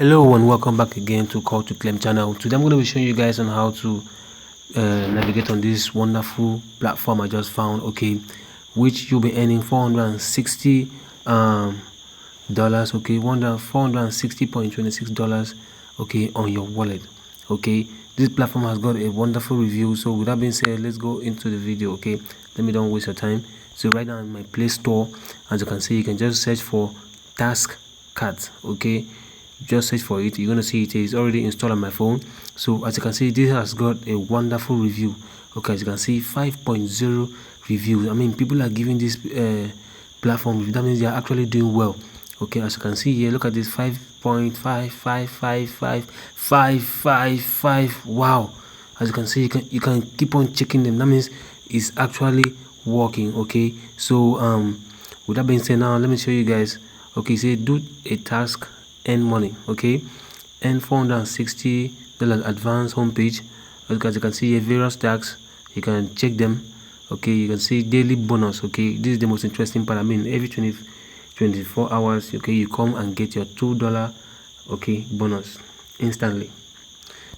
Hello and welcome back again to Call to Claim channel. Today I'm going to be showing you guys on how to navigate on this wonderful platform I just found, okay, which you'll be earning $460 dollars, okay, $460.26, okay, on your wallet, okay. This platform has got a wonderful review. So with that being said, let's go into the video, okay. Let me don't waste your time. So right now in my Play Store, as you can see, you can just search for starknet, okay. Just search for it, you're gonna see it is already installed on my phone. So as you can see, this has got a wonderful review, okay. As you can see, 5.0 reviews. I mean, people are giving this platform, that means they are actually doing well, okay. As you can see here, look at this, 5.555555. Wow. As you can see, you can keep on checking them. That means it's actually working, okay. So with that being said, now let me show you guys, okay. Say do a task, earn money, okay, and $460 advanced homepage. As you can see here, various tasks, you can check them, okay. You can see daily bonus, okay. This is the most interesting part. I mean, every 24 hours, okay, you come and get your $2, okay, bonus instantly.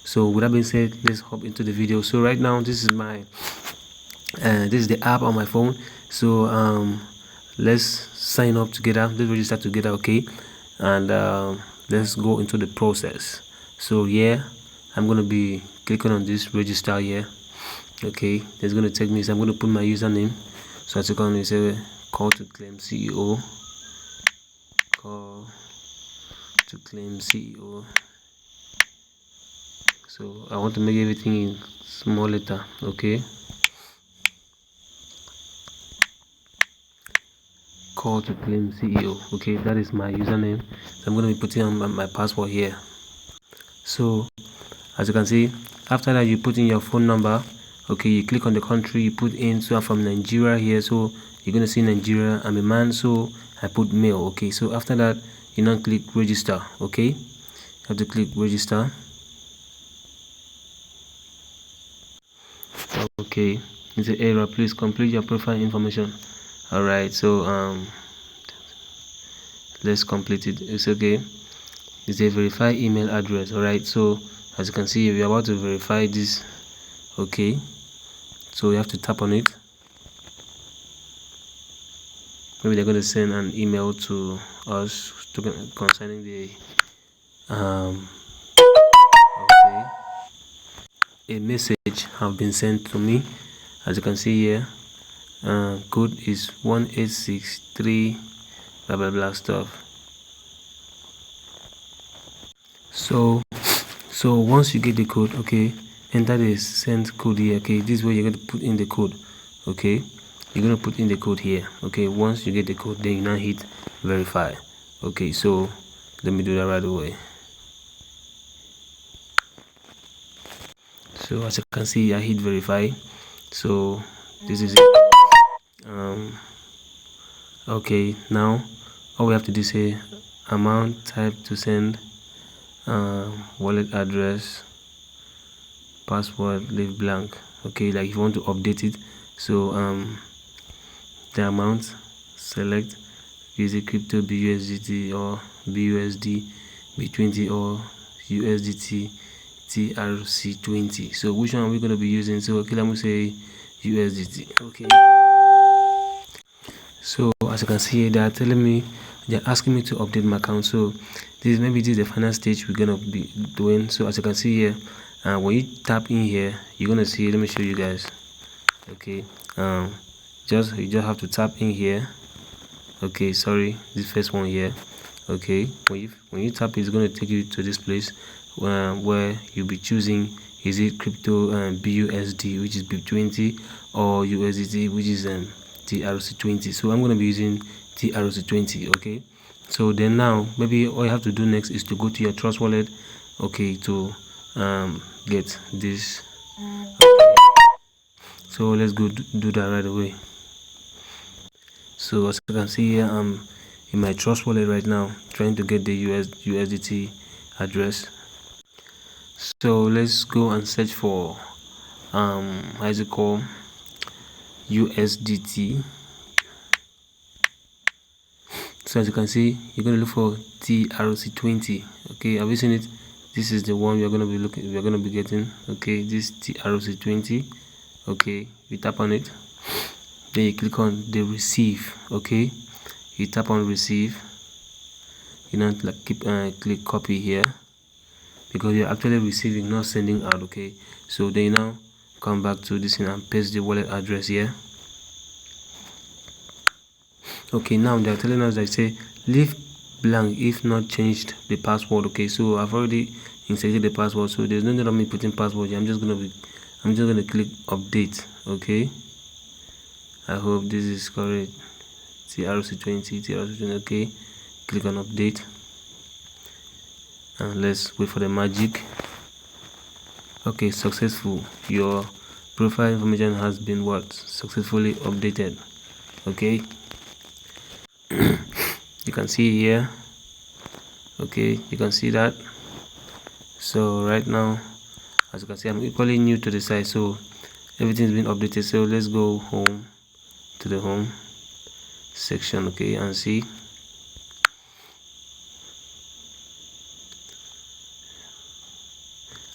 So with that being said, let's hop into the video. So right now, this is my this is the app on my phone. So let's sign up together, let's register together, okay. And let's go into the process. So yeah, I'm going to be clicking on this register here, okay. It's going to take me, so I'm going to put my username. So as you can see, call to claim CEO, call to claim CEO. So I want to make everything in small letter, okay. Call to claim CEO, okay. That is my username. So I'm going to be putting on my password here. So as you can see, after that, you put in your phone number, okay. You click on the country, you put in, so I'm from Nigeria here, so you're going to see Nigeria. I'm a man, so I put male, okay. So after that, you now click register, okay. You have to click register, okay. It's an error, please complete your profile information. All right, so let's complete it. It's okay. It's a verify email address. All right, so as you can see, we're about to verify this, okay. So you have to tap on it. Maybe they're going to send an email to us concerning the okay, a message have been sent to me. As you can see here, code is 1863 blah blah blah stuff. So once you get the code, okay, enter the send code here, okay. This is where you're going to put in the code, okay. You're going to put in the code here, okay. Once you get the code, then you now hit verify, okay. So let me do that right away. So as you can see, I hit verify. So this is it. Okay, now all we have to do is say amount, type to send, wallet address, password, leave blank, okay. Like if you want to update it, so the amount, select, use a crypto, BUSDT or BUSD, B20 or USDT TRC20. So which one are we going to be using? So okay, let me say USDT, okay. So as you can see, they are telling me, they're asking me to update my account. So this is the final stage we're gonna be doing. So as you can see here, when you tap in here, you're gonna see, let me show you guys, okay. You just have to tap in here, okay. Sorry, this first one here, okay. When you tap, it's going to take you to this place where you'll be choosing, is it crypto BUSD, which is B20, or USDT, which is TRC20. So I'm going to be using TRC20, okay. So then now, maybe all you have to do next is to go to your Trust wallet, okay, to get this, okay. So let's go do that right away. So as you can see here, I'm in my Trust wallet right now, trying to get the USDT address. So let's go and search for how is it called, USDT. So as you can see, you're going to look for TRC20. Okay, have you seen it? This is the one we are going to be getting. Okay, this TRC20. Okay, you tap on it, then you click on the receive. Okay, you tap on receive. You know, like click copy here, because you're actually receiving, not sending out. Okay, so then you now come back to this and paste the wallet address here. Okay, now they're telling us that say leave blank if not changed the password. Okay, so I've already inserted the password, so there's no need of me putting password here. I'm just gonna click update. Okay, I hope this is correct. TRC20. Okay, click on update, and let's wait for the magic. Okay, successful. Your profile information has been successfully updated. Okay, you can see here. Okay, you can see that. So right now, as you can see, I'm equally new to the site, so everything's been updated. So let's go home, to the home section. Okay, and see.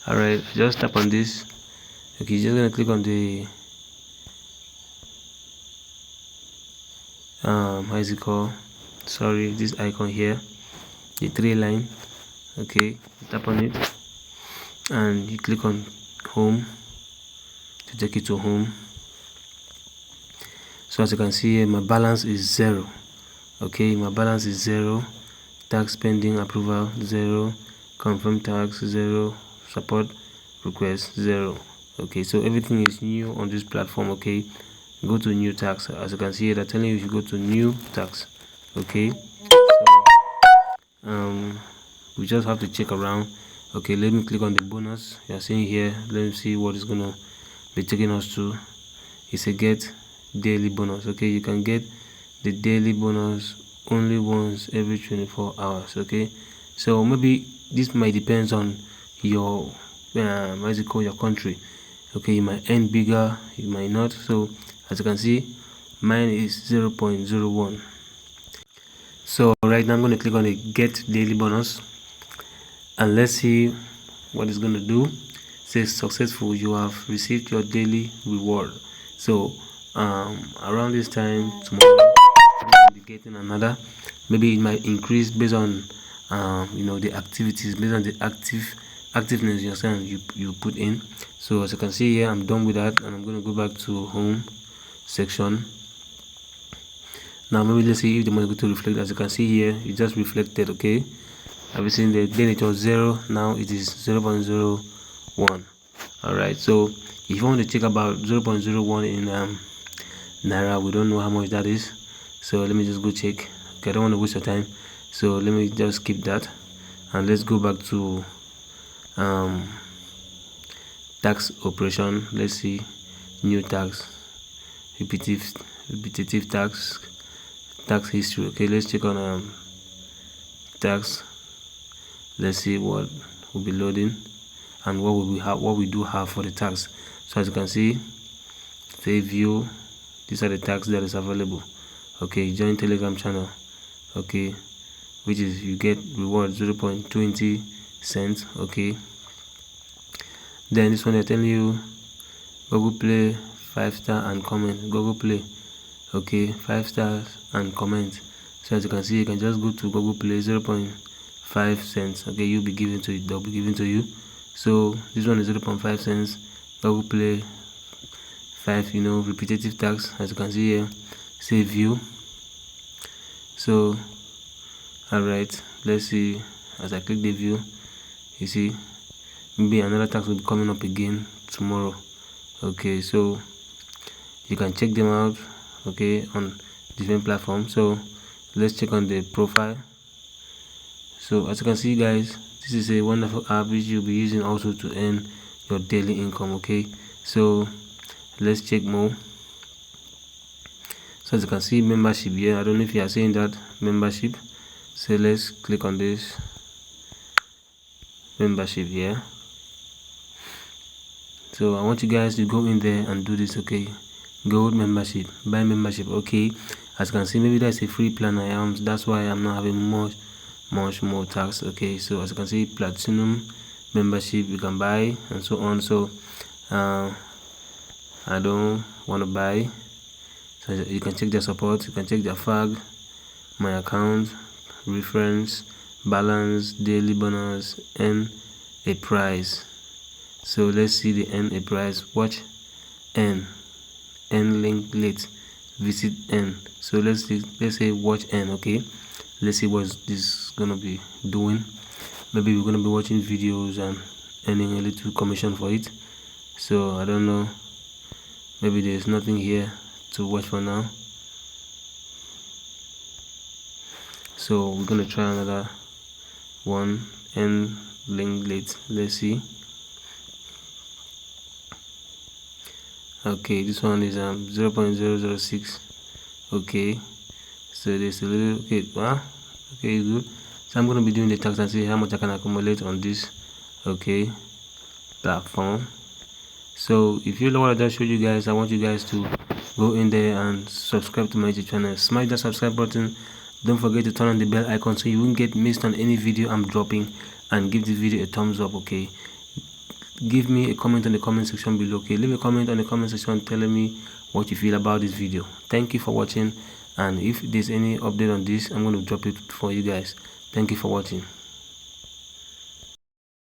Alright, just tap on this. Okay, you're just gonna click on the how is it called, sorry, this icon here, the 3 line. Okay, tap on it and you click on home to take it to home. So as you can see here, my balance is 0. Okay, my balance is 0. Tax pending approval 0. Confirm tax 0. Support request 0. Okay, so everything is new on this platform. Okay, go to new tax. As you can see here, they're telling you should go to new tax. Okay, so we just have to check around. Okay, let me click on the bonus you're seeing here. Let me see what is gonna be taking us to. It's a get daily bonus. Okay, you can get the daily bonus only once every 24 hours. Okay, so maybe this might depends on your what is it called, your country. Okay, you might earn bigger, you might not. So as you can see, mine is 0.01. so right now I'm going to click on the get daily bonus, and let's see what it's going to do. It says successful, you have received your daily reward. So around this time tomorrow I'm going to be getting another. Maybe it might increase based on the activities, based on the activeness you put in. So as you can see here, I'm done with that, and I'm going to go back to home section. Now maybe let's see if the money is going to reflect. As you can see here, it just reflected. Okay, have you seen that? Then it was 0, now it is 0.01. all right, so if you want to check about 0.01 in naira, we don't know how much that is, so let me just go check. Okay, I don't want to waste your time, so let me just keep that, and let's go back to tax operation. Let's see, new tax, repetitive tax history. Okay, let's check on tax. Let's see what will be loading and what we do have for the tax. So as you can see, say view, these are the tax that is available. Okay, join Telegram channel. Okay, which is you get reward 0.20 cents. Okay, then this one they're telling you Google Play 5-star and comment. Google Play, okay, 5 stars and comment. So as you can see, you can just go to Google Play, 0.5 cents. Okay, you'll be given to it, they'll be given to you. So this one is 0.5 cents. Google Play 5, repetitive tax. As you can see here, say view. So all right, let's see. As I click the view, you see maybe another tax will be coming up again tomorrow. Okay, so you can check them out, okay, on different platforms. So let's check on the profile. So as you can see, guys, this is a wonderful app which you'll be using also to earn your daily income. Okay, so let's check more. So as you can see, membership here, I don't know if you are seeing that membership. So let's click on this membership here. So I want you guys to go in there and do this. Okay, gold membership, buy membership. Okay, As you can see, maybe that's a free plan I am, that's why I'm not having much more tax. Okay, so as you can see, platinum membership you can buy and so on. So I don't want to buy, so you can check their support, you can check their flag, my account, reference, balance, daily bonus, and a price. So let's see the N a price. Watch N link late, visit N. So let's say watch N. Okay, let's see what this gonna be doing. Maybe we're gonna be watching videos and earning a little commission for it. So I don't know, maybe there's nothing here to watch for now, so we're gonna try another one. N link late, let's see. Okay, this one is 0.006. okay, so there's a little, okay, okay, good. So I'm going to be doing the tax and see how much I can accumulate on this, okay, platform. So if you know what I just showed you guys, I want you guys to go in there and subscribe to my YouTube channel. Smash that subscribe button. Don't forget to turn on the bell icon so you won't get missed on any video I'm dropping, and give this video a thumbs up. Okay, give me a comment on the comment section below. Okay, leave a comment on the comment section telling me what you feel about this video. Thank you for watching, and if there's any update on this, I'm going to drop it for you guys. Thank you for watching.